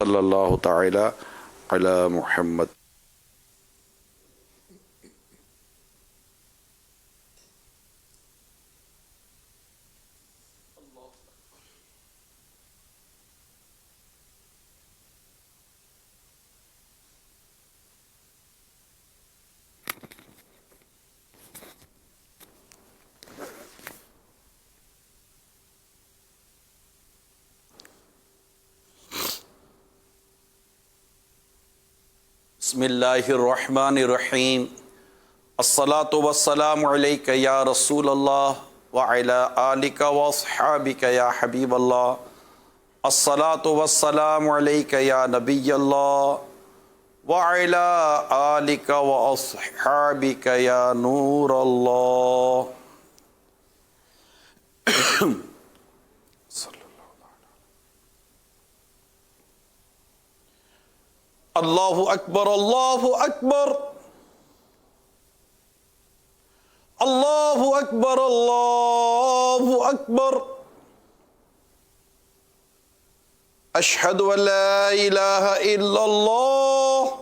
صلی اللہ تعالی علی محمد. بسم اللہ الرحمن الرحیم. الصلاۃ والسلام علیک یا رسول اللہ وعلی آلک واصحابک یا حبیب اللہ. الصلاۃ والسلام علیک یا نبی اللہ وعلی آلک واصحابک یا نور اللہ. اللہ اکبر اللہ اکبر اللہ اکبر اللہ اکبر. اشہد ان لا الہ الا اللہ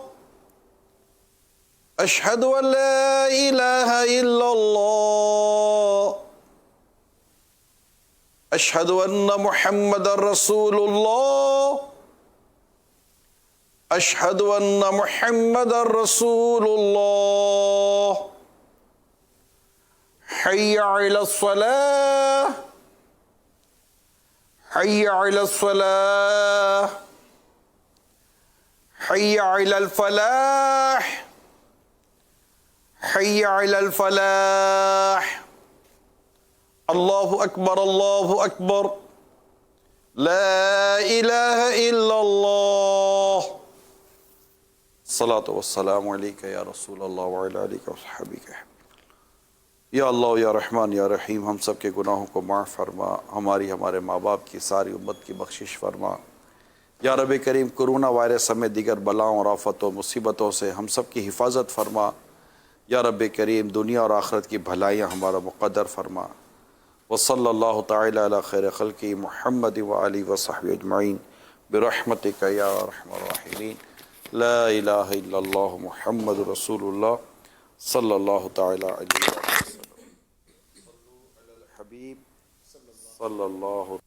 اشہد ان لا الہ الا اللہ اشہد ان محمد رسول اللہ اشہد ان محمد رسول اللہ. حی علی الصلاة حی علی الصلاة حی علی الفلاح حی علی الفلاح. اللہ اکبر اللہ اکبر لا الہ الا اللہ. الصلاۃ والسلام علیک یا رسول اللہ وعلی آلک وصحبہ. یا اللہ یا رحمان یا رحیم، ہم سب کے گناہوں کو معاف فرما، ہمارے ماں باپ کی ساری امت کی بخشش فرما. یا رب کریم، کرونا وائرس سمیت دیگر بلاؤں اور آفت و مصیبتوں سے ہم سب کی حفاظت فرما. یا رب کریم، دنیا اور آخرت کی بھلائیاں ہمارا مقدر فرما. وصلی اللہ تعالی علی خیر خلقی محمد وآلہ وصحبہ اجمعین برحمتک یا ارحم الراحمین. لا الہ الا اللہ محمد رسول اللہ صلی اللہ تعالی علیہ وسلم. صلو علی الحبیب صلی اللہ